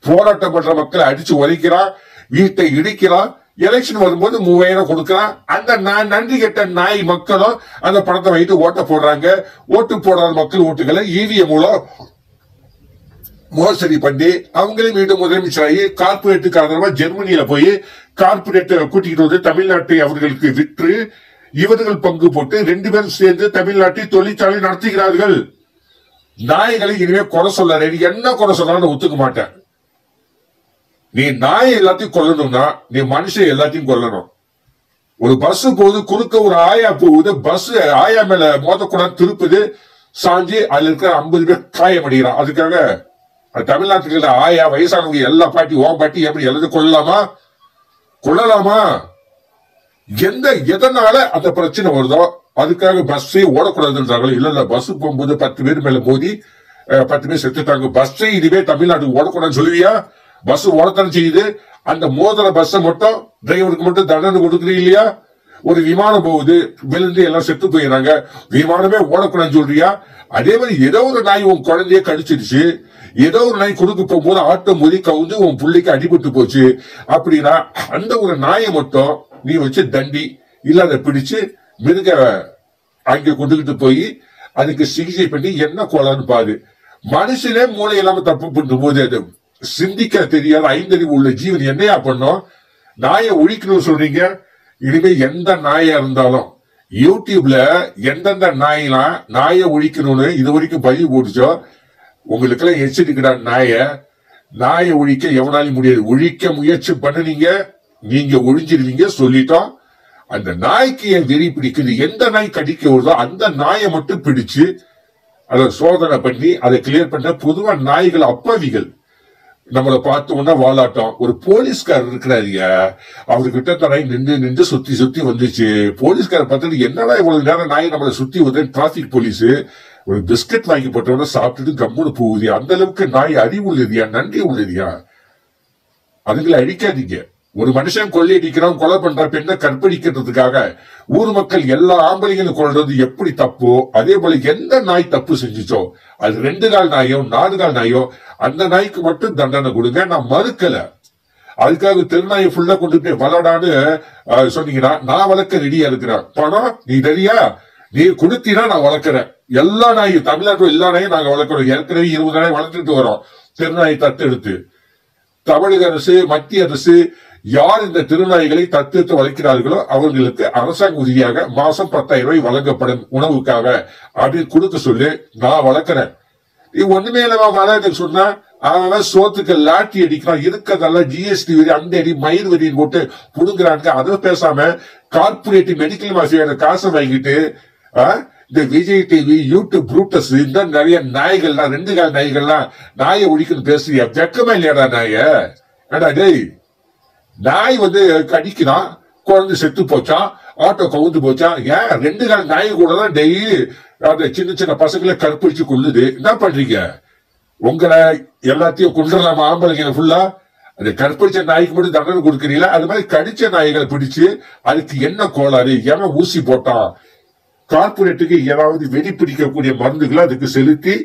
போராட்டம் பண்ற மக்களை அடிச்சு உதைக்கிறான், வீட்டை இடிக்கிறான், எலெக்ஷன் வரும்போது 3000 கொடுக்கிறான். அந்த நன்றி கெட்ட நாய் மக்களும் அந்த பணத்தை வைத்து ஓட்ட போடுறாங்க. ஓட்டு போடாத மக்கள் ஓட்டுகளை இவிஎம் மூலம் மோசடி பண்ணி அவங்களே மீண்டும் முதலமைச்சராகி கார்பரேட்டுக்கு ஆதரவா ஜெர்மனியில போய் கார்பரேட் கூட்டிட்டு வந்து தமிழ்நாட்டை அவர்களுக்கு விற்று இவர்கள் பங்கு போட்டு 2 பேரும் சேர்ந்து தமிழ்நாட்டில் தொழிற்சாலை நடத்துகிறார்கள். நாய்களை இனிமே குறை சொல்ல, என்ன குறை சொன்னாலும் ஒத்துக்க மாட்டேன். நீ நாய் எல்லாத்தையும் கொல்லணும்னா நீ மனுஷன் எல்லாத்தையும் கொல்லணும். ஒரு பஸ் போகுது, குறுக்க ஒரு ஆயா போகுது, பஸ் ஆயா மேல மோதக்கூடாது திருப்புது, சாஞ்சி அதுல இருக்கிற 50 பேர் காயமடைகிறான். அதுக்காக தமிழ்நாட்டுல ஆயா வயசானவங்க எல்லா பாட்டி ஓம் பாட்டி எப்படி எல்லாத்தையும் கொள்ளலாமா? எதனால அந்த பிரச்சனை வருதோ அதுக்காக பஸ்ஸே ஓடக்கூடாதுன்றாங்களோ. இல்ல பஸ் போகும்போது 10 பேர் மேல மோதி 10 பேர் செத்துட்டாங்க, பஸ்ஸே இதுவே தமிழ்நாட்டுக்கு ஓடக்கூடாதுன்னு சொல்லுவியா? பஸ் ஓடத்தானே செய்யுது. அந்த மோதிர பஸ்ஸை மட்டும் டிரைவருக்கு மட்டும் தண்டனை கொடுக்குறீங்க இல்லையா? ஒரு விமானம் போகுது, விழுந்து எல்லாம் செத்து போயிடறாங்க, விமானமே ஓடக்கூடாதுன்னு சொல்றியா? அதே மாதிரி ஏதோ ஒரு நாய் உன் குழந்தைய கடிச்சிருச்சு, ஏதோ ஒரு நாய் கொடுக்க போகும்போது ஆட்டம் மோதி கவுந்து உன் பிள்ளைக்கு அடிபட்டு போச்சு அப்படின்னா அந்த ஒரு நாயை மட்டும் நீ வச்சு தண்டி இல்லாத பிடிச்சு மிருக அங்க கொண்டுகிட்டு போய் அதுக்கு சிகிச்சை பண்ணி என்ன கோலான்னு பாரு. மனுஷனே மூளை இல்லாம தப்பு பண்ணும் போது அது சிந்திக்க தெரியாத 5 அறிவு உள்ள ஜீவன் என்னையா பண்ணோம்? நாயை ஒழிக்கணும்னு சொல்றீங்க. இனிமே எந்த நாயா இருந்தாலும் யூடியூப்ல எந்தெந்த நாயை ஒழிக்கணும்னு இது வரைக்கும் பதிவு போட்டுச்சோ உங்களுக்கு எல்லாம் எச்சரிக்கடா. நாயை ஒழிக்க எவனாலும் முடியாது. ஒழிக்க முயற்சி பண்ணுனீங்க, நீங்க ஒழிஞ்சிருவீங்க சொல்லிட்டோம். அந்த நாய்க்கு என் வெறி பிடிக்குது. எந்த நாய் கடிக்க வருதோ அந்த நாயை மட்டும் பிடிச்சு அதை சோதனை பண்ணி அதை கிளியர் பண்ண. பொதுவா நாய்கள் அப்பாவிகள், நம்மளை பார்த்தோம்னா வாலாட்டம். ஒரு போலீஸ்காரர் இருக்கிறாரியா, அவர்கிட்ட தராய் நின்று சுத்தி வந்துச்சு. போலீஸ்காரர் பார்த்துட்டு என்னடா இவ்வளவு நேரம் நாய் நம்மளை சுத்தி வந்து, டிராபிக் போலீஸ் ஒரு பிஸ்கட் வாங்கி போட்டோம்னா சாப்பிட்டுட்டு கம்முன்னு போகுதியா. அந்த அளவுக்கு நாய் அறிவு உள்ளதியா, நன்றி உள்ளதியா? அதுங்களை அழிக்காதீங்க. ஒரு மனுஷன் கொள்ளையடிக்கிறான், கொலை பண்ற பெண்ணை கற்பழிக்கிறதுக்காக ஊர் மக்கள் எல்லா ஆம்பளைங்களும் கொள்றது எப்படி தப்போ அதே போல எந்த நாய் தப்பு செஞ்சுச்சோ அது 2 கால் நாயோ 4 கால் நாயோ அந்த நாய்க்கு மட்டும் தண்டனை கொடுங்க. நான் மறுக்கல. அதுக்காக தெருநாயை ஃபுல்லா கொண்டு போய் வளடான்னு சொன்னீங்கன்னா நான் வளர்க்க ரெடியா இருக்கிறேன். பணம் நீ தெரியா, நீ கொடுத்தீனா நான் வளர்க்கிறேன். எல்லா நாயும் தமிழ்நாட்டில் எல்லா நாயும் நாங்க வளர்க்கிறோம். ஏற்கனவே 20 நாய் வளர்த்துட்டு வரோம். திருநாயை தத்தெடுத்து. தமிழக அரசு, மத்திய அரசு யார் இந்த திருநாய்களை தத்தெடுத்து வளர்க்கிறார்களோ அவர்களுக்கு அரசாங்க உதவியாக மாசம் 10,000 ரூபாய் வழங்கப்படும் உணவுக்காக அப்படின்னு கொடுக்க சொல்லி நான் வளர்க்கிறேன். நீ ஒண்ணுமே இல்லவா வளர்க்க சொன்னா அவன் சோத்துக்கு லாட்டி அடிக்கிறான், இருக்கிறதெல்லாம் ஜிஎஸ்டி வரி, அந்த அடி மயிர் வரின்னு போட்டு புடுங்குறாங்க. அதை பேசாம கார்பரேட் மெடிக்கல் மாஃபியோட காசை வாங்கிட்டு இந்த விஜய் டிவி, யூடியூப், ப்ரூட்டஸ், இந்த நிறைய நாய்கள்லாம், 2 கால நாய்கள்லாம் நாயை ஒழிக்கணும் பேசுறியா? வெக்கமா இல்லையாடா நாய? ஏடா டேய், நாய் கடிக்கிறான், குழந்தை செத்து போச்சான், ஆட்டோ கவுந்து போச்சான். ஏன் 2 கால நாய் கூட தான் டெய்லி அந்த சின்ன சின்ன பசங்களை கற்பழிச்சு கொள்ளுது. என்ன பண்றீங்க? உங்களை எல்லாத்தையும் கொண்டுடலாமா ஆம்பளைங்க ஃபுல்லா? அது கற்பழிச்ச நாய்க்கு மட்டும் தண்டனை கொடுக்குறீங்களா? அது மாதிரி கடிச்ச நாய்களை பிடிச்சு அதுக்கு என்ன கோளாறு, எவன் ஊசி போட்டான், கார்பரேட்டுக்கு ஏதாவது வெடி பிடிக்கக்கூடிய மருந்துகளை அதுக்கு செலுத்தி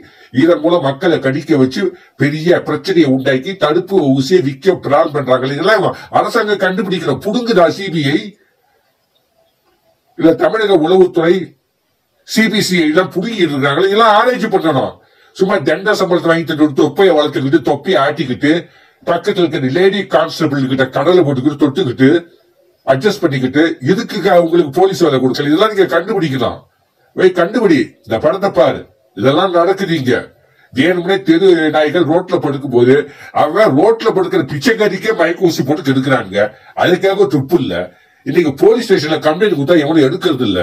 இதன் மூலம் மக்களை கடிக்க வச்சு பெரிய பிரச்சனையை உண்டாக்கி தடுப்பு ஊசியை விற்க பிளான் பண்றாங்க. இதெல்லாம் அரசாங்கம் கண்டுபிடிக்கிற புடுங்குதா சிபிஐ இல்ல தமிழக உளவுத்துறை, சிபிசிஐ எல்லாம் புடுங்கிட்டு இருக்காங்க. இதெல்லாம் ஆராய்ச்சி பண்ணணும். சும்மா தண்ட சம்பளத்தை வாங்கிட்டு தொப்பையை வளர்த்துக்கிட்டு தொப்பையை ஆட்டிக்கிட்டு பக்கத்துல இருக்கிற லேடி கான்ஸ்டபிள் கிட்ட கடலை போட்டுக்கிட்டு தொட்டுக்கிட்டு அட்ஜஸ்ட் பண்ணிக்கிட்டு இதுக்கு உங்களுக்கு போலீஸ் வேலை கொடுக்கல. இதெல்லாம் நீங்க கண்டுபிடிக்கலாம். கண்டுபிடி, இந்த படத்தை பாரு, இதெல்லாம் நடக்குதுங்க. வேணும்னே தெரு நாய்கள் ரோட்ல படுக்கும் போது அவன் ரோட்ல படுக்கிற பிச்சைக்காரிக்கே மயக்க ஊசி போட்டு கெடுக்கிறாங்க. அதுக்காக துப்பு இல்ல. இன்னைக்கு போலீஸ் ஸ்டேஷன்ல கம்ப்ளைண்ட் கொடுத்தா எவனும் எடுக்கிறது இல்ல.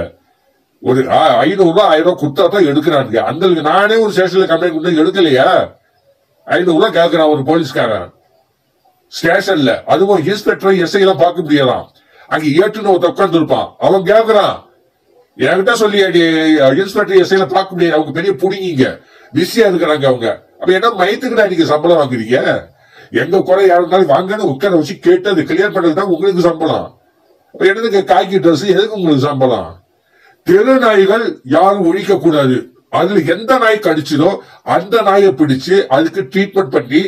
ஒரு 500 ரூபாய் 1000 ரூபாய் கொடுத்தா தான் எடுக்கிறாங்க. அந்த நானே ஒரு ஸ்டேஷன்ல கம்ப்ளைண்ட் கொடுத்தா எடுக்கலையா? 500 ரூபாய் கேட்கிறான் ஒரு போலீஸ்காரன் ஸ்டேஷன்ல. அதுவும் இன்ஸ்பெக்டர், எஸ்ஐ எல்லாம் பார்க்க முடியாதான். அங்க ஏற்றுன்னு உட்கார்ந்து இருப்பான். அவன் கேட்கிறான், என்கிட்ட சொல்லி இன்ஸ்பெக்டர், எஸ்ஐ எல்லாம் பார்க்க முடியாது. அவங்க பெரிய புடிங்க பிஸியா இருக்கிறாங்க அவங்க. அப்ப என்ன மயத்துக்கிட்ட நீங்க சம்பளம் வாங்குறீங்க? எங்க குறை யாருனாலும் வாங்கன்னு உட்கார வச்சு கேட்டு அது கிளியர் பண்றதுதான் உங்களுக்கு சம்பளம். என்னதுக்கு காக்கி ட்ரெஸ், எதுக்கு உங்களுக்கு சம்பளம்? தெரு நாய்கள் யாரும் ஒழிக்க கூடாது. அதுல எந்த நாய் கடிச்சதோ அந்த நாயை பிடிச்சு அதுக்கு ட்ரீட்மெண்ட் பண்ணி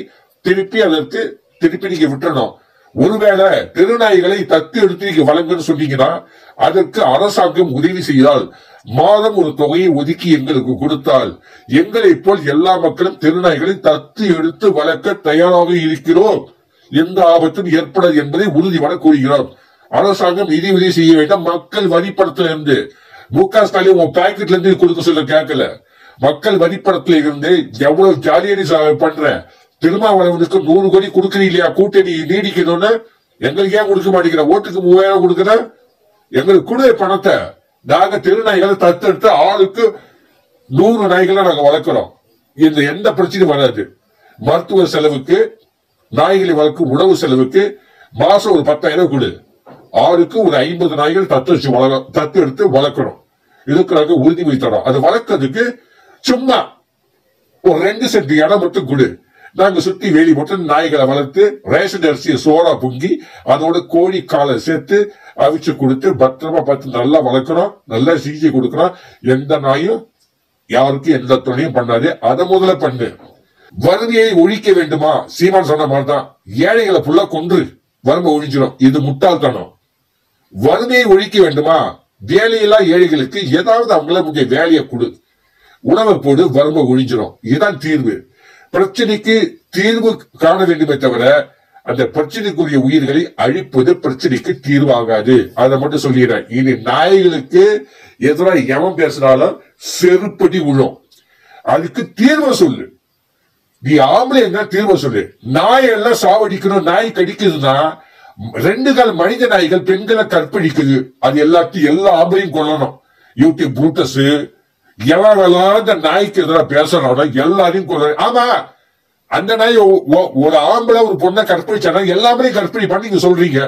திருப்பி நீங்க விட்டுறணும். ஒருவேளை தெருநாய்களை தத்து எடுத்து நீங்க வழங்குன்னு சொன்னீங்கன்னா அதற்கு அரசாங்கம் உதவி செய்தால், மாதம் ஒரு தொகையை ஒதுக்கி எங்களுக்கு கொடுத்தால், எங்களை போல் எல்லா மக்களும் தெருநாய்களை தத்து எடுத்து வளர்க்க தயாராக இருக்கிறோம். எந்த ஆபத்தும் ஏற்படாது என்பதை உறுதிபட கூறுகிறோம். அரசாங்கம் நிதி உதவி செய்ய வேண்டும். மக்கள் வரிப்படத்துல இருந்து முக ஸ்டாலின் உன் பாக்கெட்ல இருந்து கொடுக்க சொல்ல கேட்கல. மக்கள் வரிப்படத்துல இருந்து எவ்வளவு ஜாலியா பண்ற திருமாவளவனுக்கு 100 கோடி கொடுக்கறீ இல்லையா? கூட்டணி நீடிக்கணும்னு எங்களுக்கு ஏன் கொடுக்க மாட்டேங்கிற? ஓட்டுக்கு 3000 கொடுக்குற எங்களுக்கு கூட பணத்தை. நாங்க தெருநாய்களை தத்தெடுத்து ஆளுக்கு 100 நாய்களை நாங்க வளர்க்கிறோம். இந்த எந்த பிரச்சனையும் வராது. மருத்துவ செலவுக்கு, நாய்களை வளர்க்கும் உணவு செலவுக்கு மாசம் ஒரு 10,000 கொடு. ஆளுக்கு ஒரு 50 நாய்கள் தத்து எடுத்து வளர்க்கணும். இதுக்கு நாங்க உறுதிமொழி தரோம். அது வளர்க்கறதுக்கு சும்மா ஒரு 2 சென்ட் இடம் மட்டும் கொடு. நாங்க சுத்தி வேலி போட்டு நாய்களை வளர்த்து ரேஷன் அரிசியை சோடா பொங்கி அதோட கோழி காலை சேர்த்து அவிச்சு கொடுத்து பத்திரமா பார்த்து நல்லா வளர்க்கிறோம். நல்லா சிகிச்சை கொடுக்கிறோம். எந்த நாயும் யாருக்கும் எந்த துணையும் பண்ணாது. அதை முதல்ல பண்ணு. வறுமையை ஒழிக்க வேண்டுமா? சீமான் சொன்ன மாதிரிதான் ஏழைகளை ஃபுல்லா கொன்று வறுமை ஒழிஞ்சிடும். இது முட்டாள்தனம். வறுமையை ஒழிக்க வேண்டுமா? வேலையில்லா ஏழைகளுக்கு ஏதாவது அவங்கள வேலையை கொடு, உணவை போடு, வறுமை ஒழிஞ்சிடும். இதுதான் தீர்வு. பிரச்சனைக்கு தீர்வு காண வேண்டுமே தவிர அந்த பிரச்சனைக்குரிய உயிர்களை அழிப்பது பிரச்சனைக்கு தீர்வாகாது. அதை மட்டும் சொல்லிடுறேன். இனி நாய்களுக்கு எதிராக எவன் பேசினாலும் செருப்படி விழும். அதுக்கு தீர்வை சொல்லு. நீ ஆம்பளை என்ன தீர்வை சொல்லு. நாயெல்லாம் சாவடிக்கணும். நாய் கடிக்குதுன்னா 2 கால மனித நாய்கள் பெண்களை கற்பழிக்குது. அது எல்லாத்தையும் எல்லா ஆம்பளையும் கொல்லணும். யூடியூப் ப்ரூட்டஸ் எவெல்லாம் இந்த நாய்க்கு எதிராக பேசுறானோ எல்லாரையும் கொல்ல. ஆமா, அந்த நாய் ஒரு ஆம்பளை ஒரு பொண்ணை கற்பழிச்சானா எல்லாமலையும் கற்பழிப்பான்னு நீங்க சொல்றீங்க.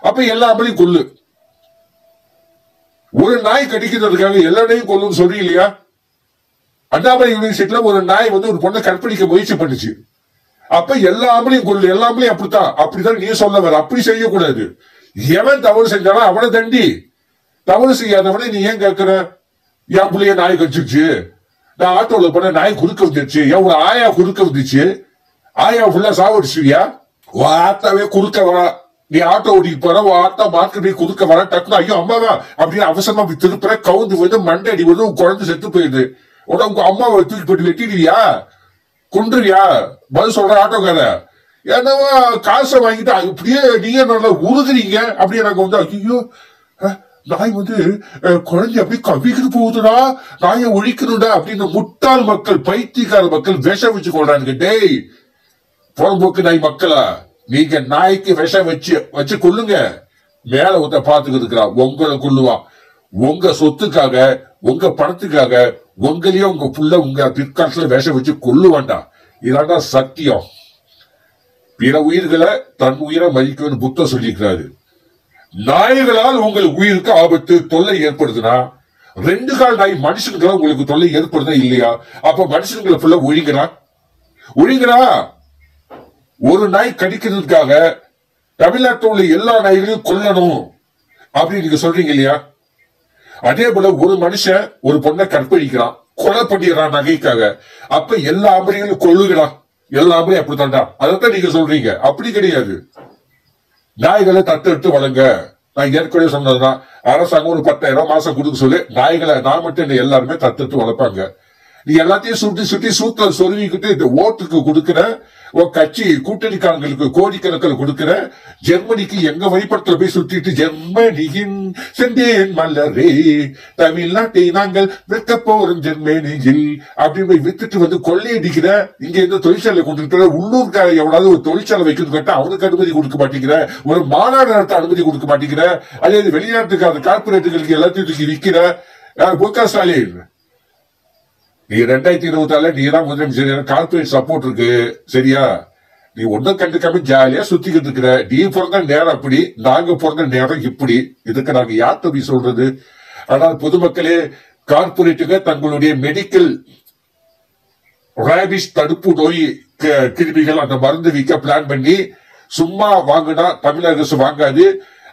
அப்ப எல்லாமலையும் கொல்லு. ஒரு நாய் கடிக்கிறதுக்காக எல்லா நாயும் கொல்லுன்னு சொல்றீங்க இல்லையா? அண்ணாமலை யூனிவர்சிட்டியில ஒரு நாய் ஒரு பொண்ணை கற்பழிக்க முயற்சி பண்ணுச்சு. அப்ப எல்லா ஆம்பளையும் கொள்ளு. எல்லா ஆம்பளையும் அப்படித்தான் நீ சொல்ல வர. அப்படி செய்யக்கூடாது. எவன் தவறு செஞ்சாலும் அவனை தண்டி. தவறு செய்யாதவனை நீ ஏன் கேட்கிற? என் பிள்ளைய நாய் கடிச்சிருச்சு, நான் ஆட்டோல போன நாய் குறுக்க வந்துருச்சு, என் ஒரு ஆயா குறுக்க வந்துச்சு, ஆயா ஃபுல்லா சாவடிச்சுவியா? ஆத்தாவே குறுக்க வரா. நீ ஆட்டோ ஓட்டிட்டு போற, ஆட்டோ மார்க்கெட் குறுக்க வர, டக்குனு ஐயோ அம்மாவா அப்படின்னு அவசரமா திருப்புற, கவுந்து மண்டை அடி குழந்தை செத்து போயிடுது. உங்க அம்மாவை தூக்கி போட்டு வெட்டிடுவியா? கொன்றியா? பதில் சொல்ற ஆட்டோக்கார, என்னவா காசை வாங்கிட்டு அப்படியே நீங்க நல்லா உருகுறீங்க. அப்படியே நாங்க வந்து ஐயோ நாய் வந்து குழந்தை அப்படியே கவிக்கிட்டு போகுதுடா, நாயை ஒழிக்கணும்டா அப்படின்னு முட்டாள் மக்கள், பைத்தியக்கார மக்கள் விஷம் வச்சு கொள்றாங்க. டேய் புறம்போக்கு நாய் மக்களா, நீங்க நாய்க்கு விஷம் வச்சு கொள்ளுங்க. மேல ஒருத்த பாத்துக்கிட்டு இருக்கிறான், உங்களை கொள்ளுவான். உங்க சொத்துக்காக, உங்க பணத்துக்காக உங்களையே உங்க புள்ள உங்க பிற்காலத்துல விஷம் வச்சு கொள்ளுவாண்டா. இதாண்டா சத்தியம். பிற உயிர்களை தன் உயிரை மதிக்கணும்னு புத்தர் சொல்லியிருக்கிறாரு. நாய்களால் உங்கள் உயிருக்கு ஆபத்து தொல்லை ஏற்படுதுன்னா, 2 கால் நாய் மனுஷனுக்கெல்லாம் உங்களுக்கு தொல்லை ஏற்படுதா இல்லையா? அப்ப மனுஷனுங்களை ஃபுல்லா ஒழிங்கடா. ஒரு நாய் கடிக்கிறதுக்காக தமிழ்நாட்டில் உள்ள எல்லா நாய்களையும் கொல்லணும் அப்படின்னு நீங்க சொல்றீங்க இல்லையா? அதே போல ஒரு மனுஷன் ஒரு பொண்ணை கற்பழிக்கிறான், கொலை பண்ணிடுறான் நகைக்காக. அப்ப எல்லா ஆம்பளைங்களும் கொள்ளுகிறான். எல்லா ஆம்பளையும் அப்படித்தான்டா. அதைத்தான் நீங்க சொல்றீங்க. அப்படி கிடையாது. நாய்களை தத்தெடுத்து வழங்க. நான் ஏற்கனவே சொன்னதுதான், அரசாங்கம் ஒரு 10,000 மாசம் கொடுக்க சொல்லி நாய்களை நான் மட்டும் எல்லாருமே தத்தெடுத்து வளர்ப்பாங்க. நீ எல்லாத்தையும் சுட்டி சூத்துல சொருவிக்கிட்டு இந்த ஓட்டுக்கு கொடுக்கிற உன் கட்சி கூட்டணிக்காரங்களுக்கு கோடிக்கணக்கில் கொடுக்கிற, ஜெர்மனிக்கு எங்க வழிபடத்துல போய் சுத்திட்டு ஜெர்மனியின் செந்தேன் மலரே தமிழ்நாட்டை நாங்கள் விற்க போறோம் ஜெர்மனியில் அப்படின்னு போய் வித்துட்டு வந்து கொள்ளையடிக்கிற. இங்க இருந்து தொழிற்சாலை கொண்டு உள்ளூர்கார எவனாவது ஒரு தொழிற்சாலை வைக்கிறது கேட்டா அவனுக்கு அனுமதி கொடுக்க மாட்டேங்கிற, ஒரு மாநாடு நடத்த அனுமதி கொடுக்க மாட்டேங்கிற. அதே வெளிநாட்டுக்கு கார்பரேட்டுகளுக்கு எல்லாத்தையும் தூக்கி விற்கிற மு.க. ஸ்டாலின். நீ 2024 நீ தான் முதலமைச்சர், கார்பரேட் சப்போர்ட் இருக்கு சரியா? நீ ஒன்னும் கண்டுக்காம ஜாலியா சுத்திக்கிட்டு இருக்கிற. நீ பிறந்த நேரம் அப்படி, நாங்க பிறந்த நேரம் இப்படி. இதுக்கு நாங்க யார்கிட்ட போய் சொல்றது? ஆனால் பொதுமக்களே, கார்பரேட்டுங்க தங்களுடைய மெடிக்கல் ரேபிஸ் தடுப்பு நோய் கிருமிகள் அந்த மருந்து விற்க பிளான் பண்ணி சும்மா வாங்கினா தமிழக அரசு வாங்காது.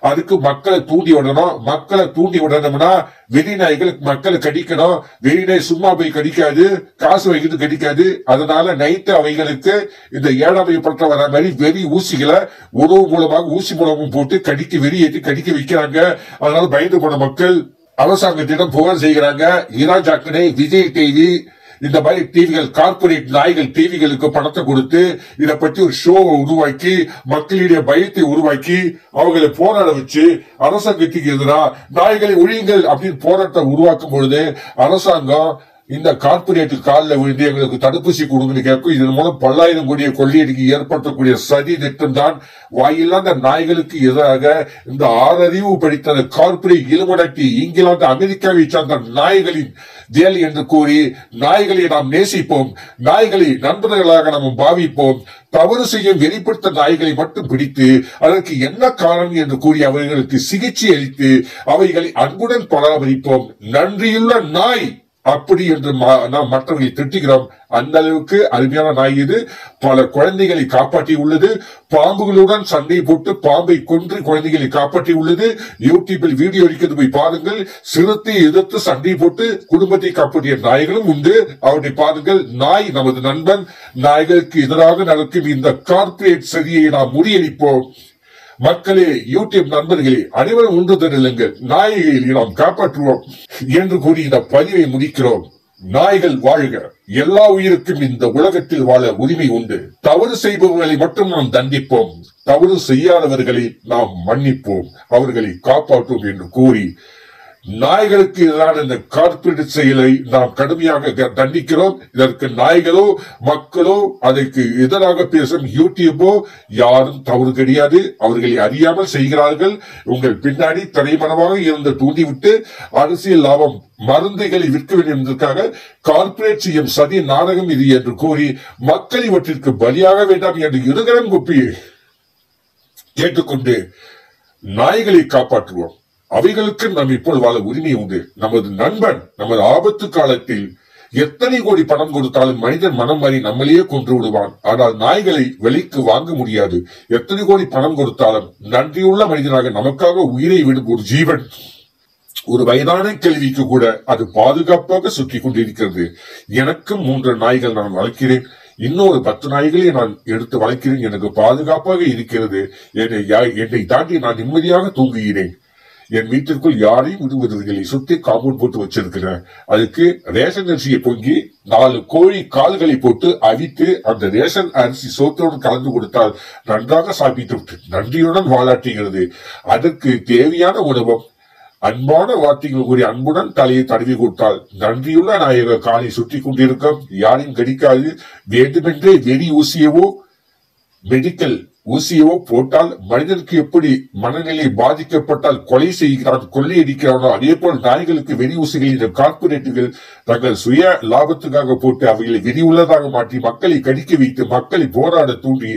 அதுக்கு மக்களை தூண்டி விடணும். மக்களை தூண்டி விடணும்னா வெளிநாய்கள் மக்களை கடிக்கணும். வெளிநாய் சும்மா போய் கடிக்காது, காசு வைக்கிறது கடிக்காது. அதனால நைட்டு அவைகளுக்கு இந்த ஏழாமை பற்ற வர மாதிரி வெறி ஊசிகளை உணவு மூலமாக ஊசி மூலமும் போட்டு வெறியேற்றி கடிக்க வைக்கிறாங்க. அதனால பயந்து போன மக்கள் அரசாங்கத்திடம் புகார் செய்கிறாங்க. ஈரான் ஜாக்கனை, விஜய் டிவி இந்த மாதிரி டிவிகள், கார்பரேட் நாய்கள் டிவிகளுக்கு பணத்தை கொடுத்து இதை பற்றி ஒரு ஷோ உருவாக்கி மக்களுடைய பயத்தை உருவாக்கி அவங்களை போராட வச்சு அரசாங்கத்துக்கு எதிராக நாய்களை ஒழியுங்கள் அப்படின்னு போராட்டம் உருவாக்கும் பொழுது அரசாங்கம் இந்த கார்பரேட் காலில் விழுந்து எங்களுக்கு தடுப்பூசி கொடுங்கன்னு கேட்கும். இதன் மூலம் 10,000 கோடியை கொள்ளையடிக்கு ஏற்படுத்தக்கூடிய சதி திட்டம் தான் வாயில்லாத நாய்களுக்கு எதிராக இந்த 6 அறிவு படித்த கார்பரேட் இலுமடட்டி இங்கிலாந்து அமெரிக்காவை சார்ந்த நாய்களின் வேலை என்று கூறி நாய்களை நாம் நேசிப்போம், நாய்களை நண்பர்களாக நாம் பாவிப்போம், தவறு செய்ய வெளிப்படுத்த நாய்களை மட்டும் பிடித்து அதற்கு என்ன காரணம் என்று கூறி அவர்களுக்கு சிகிச்சை அளித்து அவைகளை அன்புடன் பராமரிப்போம். நன்றியுள்ள நாய் அப்படி என்று நாம் மற்றவர்களை திட்டுகிறோம். அந்த அளவுக்கு அருமையான நாய் இது. பல குழந்தைகளை காப்பாற்றி உள்ளது. பாம்புகளுடன் சண்டை போட்டு பாம்பை கொன்று குழந்தைகளை காப்பாற்றி உள்ளது. யூடியூபில் வீடியோ இருக்கிறது, போய் பாருங்கள். சிறுத்தை எதிர்த்து சண்டை போட்டு குடும்பத்தை காப்பாற்றிய நாய்களும் உண்டு, அவற்றை பாருங்கள். நாய் நமது நண்பன். நாய்களுக்கு எதிராக நடக்கும் இந்த கார்பரேட் சதியை நாம் முறியடிப்போம். மக்களே, யூடியூப் நண்பர்களே, அனைவரும் ஒன்று தருளுங்கள். நாய்களை நாம் காப்பாற்றுவோம் என்று கூறி இந்த பதிவை முடிக்கிறோம். நாய்கள் வாழ்க. எல்லா உயிருக்கும் இந்த உலகத்தில் வாழ உரிமை உண்டு. தவறு செய்பவர்களை மட்டும் நாம் தண்டிப்போம், தவறு செய்யாதவர்களை நாம் மன்னிப்போம், அவர்களை காப்பாற்றுவோம் என்று கூறி நாய்களுக்கு எதிரான இந்த கார்பரேட் செயலை நாம் கடுமையாக தண்டிக்கிறோம். இதற்கு நாய்களோ மக்களோ அதற்கு எதிராக பேசும் யூடியூபோ யாரும் தவறு கிடையாது. அவர்களை அறியாமல் செய்கிறார்கள். உங்கள் பின்னாடி திரைமறைவாக இருந்து தூண்டிவிட்டு அரசியல் லாபம் மருந்துகளை விற்க வேண்டும் என்பதற்காக கார்பரேட் செய்யும் சதி நாடகம் இது என்று கூறி மக்கள் இவற்றிற்கு பலியாக வேண்டாம் என்று இருகரம் குப்பி கேட்டுக்கொண்டு நாய்களை காப்பாற்றுவோம். அவைகளுக்கு நாம் இப்போது வாழ உரிமை உண்டு. நமது நண்பன் நமது ஆபத்து காலத்தில் எத்தனை கோடி பணம் கொடுத்தாலும் மனிதன் மனம் மாறி நம்மளையே கொன்று விடுவான். ஆனால் நாய்களை விலைக்கு வாங்க முடியாது. எத்தனை கோடி பணம் கொடுத்தாலும் நன்றியுள்ள மனிதனாக நமக்காக உயிரை விடும் ஒரு ஜீவன். ஒரு வயதான கேள்விக்கு கூட அது பாதுகாப்பாக சுற்றி கொண்டிருக்கிறது. எனக்கும் 3 நாய்கள் நான் வளர்க்கிறேன். இன்னொரு 10 நாய்களை நான் எடுத்து வளர்க்கிறேன். எனக்கு பாதுகாப்பாக இருக்கிறது. என்னை தாண்டி நான் நிம்மதியாக தூங்குகிறேன். என் வீட்டிற்குள் யாரையும் விடுவதில்லை, சுத்தி காம்பவுண்ட் போட்டு வச்சிருக்கிறேன். அதுக்கு ரேஷன் அரிசியை பொங்கி 4 கோழி கால்களை போட்டு அவித்து அந்த ரேஷன் அரிசி சோத்தோடு கலந்து கொடுத்தால் நன்றாக சாப்பிட்டு நன்றியுடன் வாழாட்டுகிறது. அதற்கு தேவையான உணவும் அன்பான வார்த்தைகள் கூறி அன்புடன் தலையை தடவி கொடுத்தால் நன்றியுள்ள நாயக காலை சுற்றி கொண்டிருக்கும், யாரையும் கடிக்காது. வேண்டுமென்றே வெறி ஊசியவோ மெடிக்கல் ஊசியவோ போட்டால் மனிதனுக்கு எப்படி மனநிலை பாதிக்கப்பட்டால் கொலை செய்கிறான், கொள்ளையடிக்கிறானோ அதே போல் நாய்களுக்கு வெறி ஊசிகள் இந்த கார்பரேட்டுகள் தங்கள் சுய லாபத்துக்காக போட்டு அவைகளை வெறி உள்ளதாக மாற்றி மக்களை கடிக்க வைத்து மக்களை போராட தூண்டி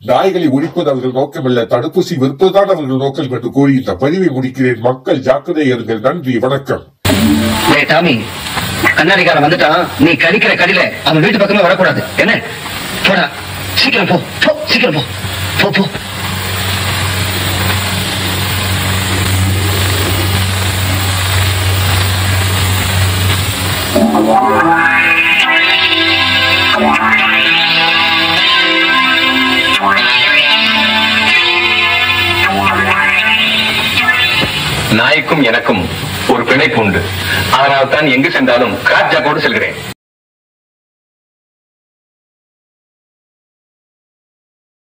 நாய்களை ஒழிப்பது அவர்கள் நோக்கமல்ல, தடுப்பூசி விற்பதுதான் அவர்கள் நோக்கம் என்று கூறி இந்த பதிவை முடிக்கிறேன். மக்கள் ஜாக்கிரதை இருங்கள். நன்றி, வணக்கம். கண்ணாடிக்காரன் வந்துட்டான், நீ கடிக்கிற கடியில அவன் வீட்டு பக்கமே வரக்கூடாது. என்ன போடா, சீக்கிரம் போ, சீக்கிரம் போ போ போ. நாய்க்கும் எனக்கும் ஒரு பிணைப்பு உண்டு. அதனால் தான் எங்கு சென்றாலும் கிராஸ் ஜாக்கோடு செல்கிறேன்.